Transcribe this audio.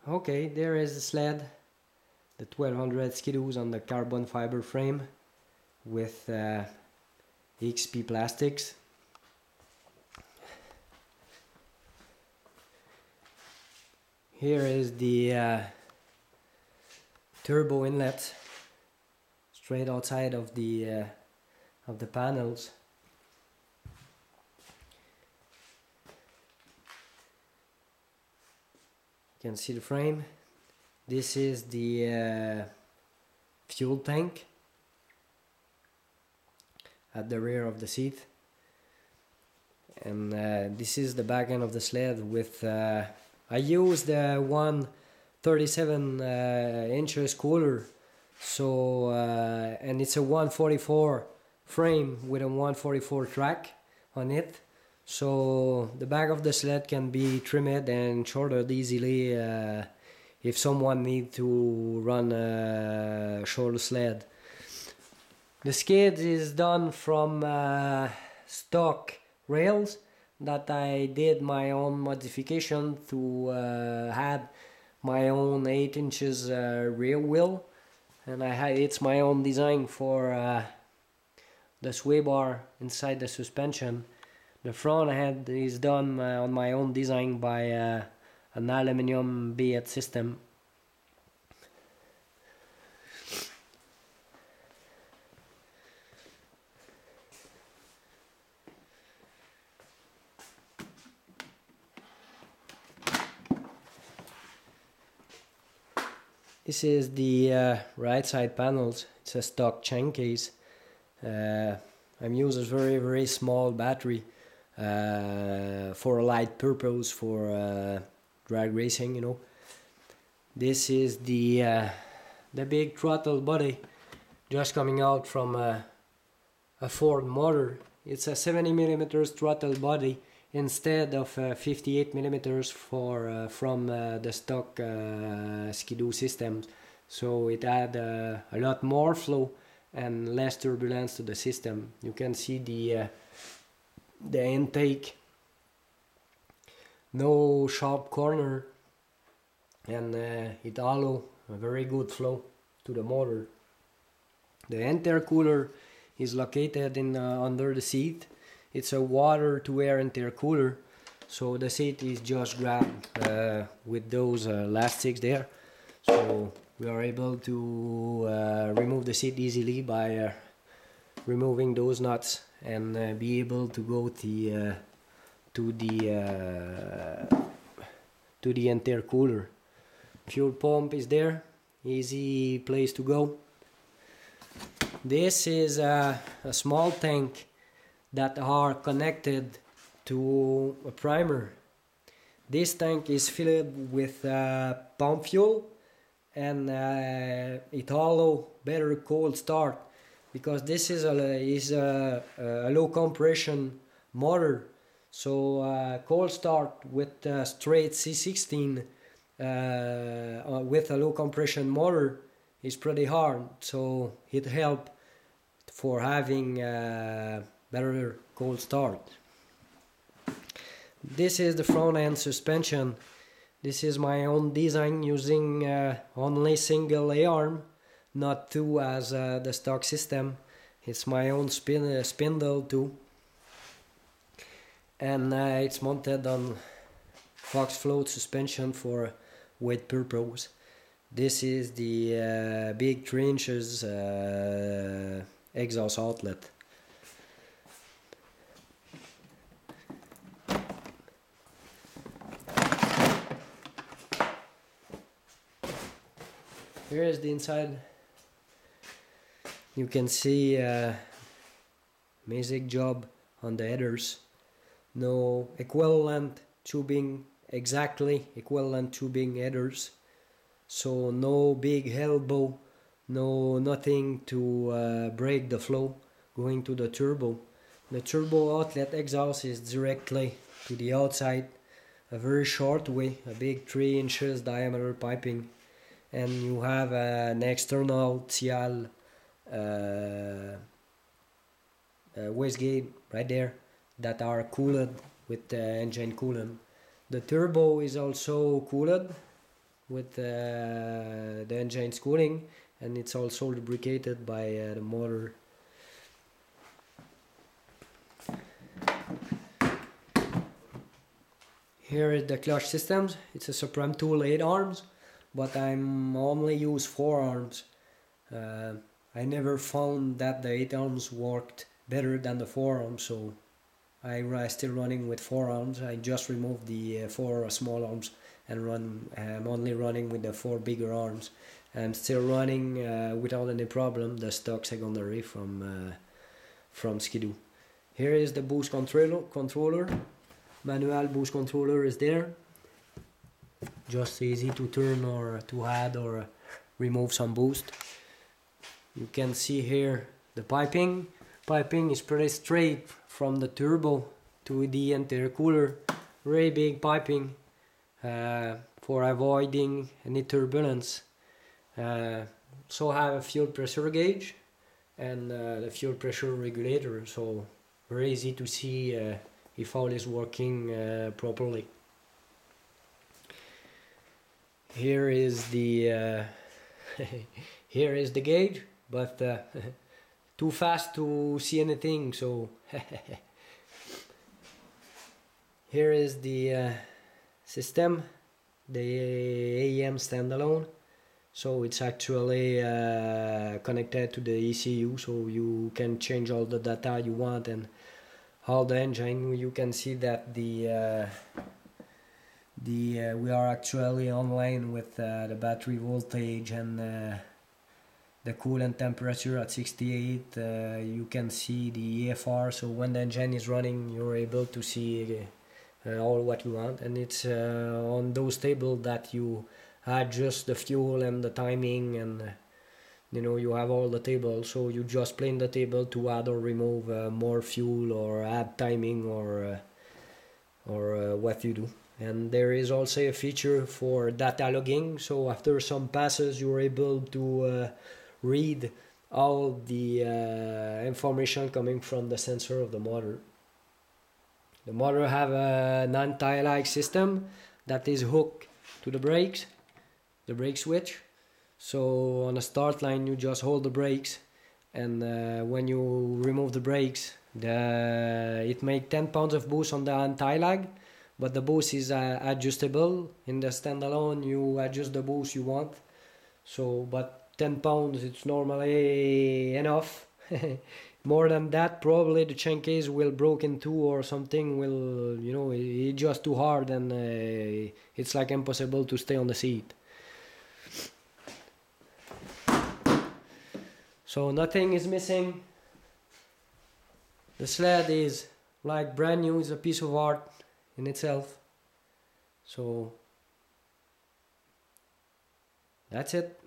Okay, there is the sled, the 1200 skidoos on the carbon fiber frame with XP plastics. Here is the turbo inlet straight outside of the panels. You can see the frame. This is the fuel tank at the rear of the seat, and this is the back end of the sled with I used the 137 inches cooler, so and it's a 144 frame with a 144 track on it, so the back of the sled can be trimmed and shortened easily if someone needs to run a short sled. The skid is done from stock rails that I did my own modification to add my own 8 inches rear wheel, and it's my own design for the sway bar inside the suspension. The front head is done on my own design by an aluminum billet system. This is the right side panels. It's a stock chain case. I'm using a very small battery for a light purpose for drag racing, you know. This is the big throttle body just coming out from a Ford motor. It's a 70mm throttle body instead of 58mm from the stock skidoo systems, so it had a lot more flow and less turbulence to the system. You can see the intake, no sharp corner, and it allows a very good flow to the motor. The intercooler is located in under the seat. It's a water to air intercooler, so the seat is just grabbed with those elastics there, so we are able to remove the seat easily by removing those nuts and be able to go to the intercooler. Fuel pump is there, easy place to go. This is a small tank that are connected to a primer. This tank is filled with pump fuel, and it allows better cold start because this is a low compression motor. So cold start with straight C16 with a low compression motor is pretty hard. So it helps for having better cold start. This is the front end suspension. This is my own design using only single A-arm, not two as the stock system. It's my own spindle too, and it's mounted on Fox float suspension for weight purpose. This is the big 3 inches exhaust outlet. Here is the inside. You can see amazing job on the headers. No equivalent tubing, exactly equivalent tubing headers. So no big elbow, nothing to break the flow going to the turbo. The turbo outlet exhaust is directly to the outside, a very short way, a big 3 inches diameter piping, and you have an external TL wastegate right there that are cooled with the engine coolant. The turbo is also cooled with the engine's cooling, and it's also lubricated by the motor. Here is the clutch systems. It's a Supreme tool 8 arms, but I'm only use 4 arms. I never found that the 8 arms worked better than the 4 arms, so I'm still running with 4 arms. I just removed the 4 small arms and I'm only running with the 4 bigger arms. I'm still running without any problem the stock secondary from Skidoo. Here is the boost controller. Manual boost controller is there. Just easy to turn or to add or remove some boost. You can see here the piping. Piping is pretty straight from the turbo to the intercooler. Very big piping for avoiding any turbulence. So I have a fuel pressure gauge and the fuel pressure regulator, so very easy to see if all is working properly. Here is the here is the gauge, but too fast to see anything, so here is the system, the AEM standalone. So it's actually connected to the ECU, so you can change all the data you want and all the engine. You can see that we are actually online with the battery voltage and the coolant temperature at 68. You can see the EFR, so when the engine is running you're able to see all what you want, and it's on those tables that you adjust the fuel and the timing, and you have all the tables, so you just play in the table to add or remove more fuel or add timing or what you do. And there is also a feature for data logging, so after some passes you're able to read all the information coming from the sensor of the motor. The motor have an anti-lag system that is hooked to the brakes, the brake switch. So on the start line you just hold the brakes, and when you remove the brakes it makes 10 pounds of boost on the anti-lag, but the boost is adjustable. In the standalone you adjust the boost you want, so but 10 pounds it's normally enough. More than that probably the chain case will broke in two or something, will it's just too hard and it's like impossible to stay on the seat. So nothing is missing. The sled is like brand new, it's a piece of art in itself. So that's it.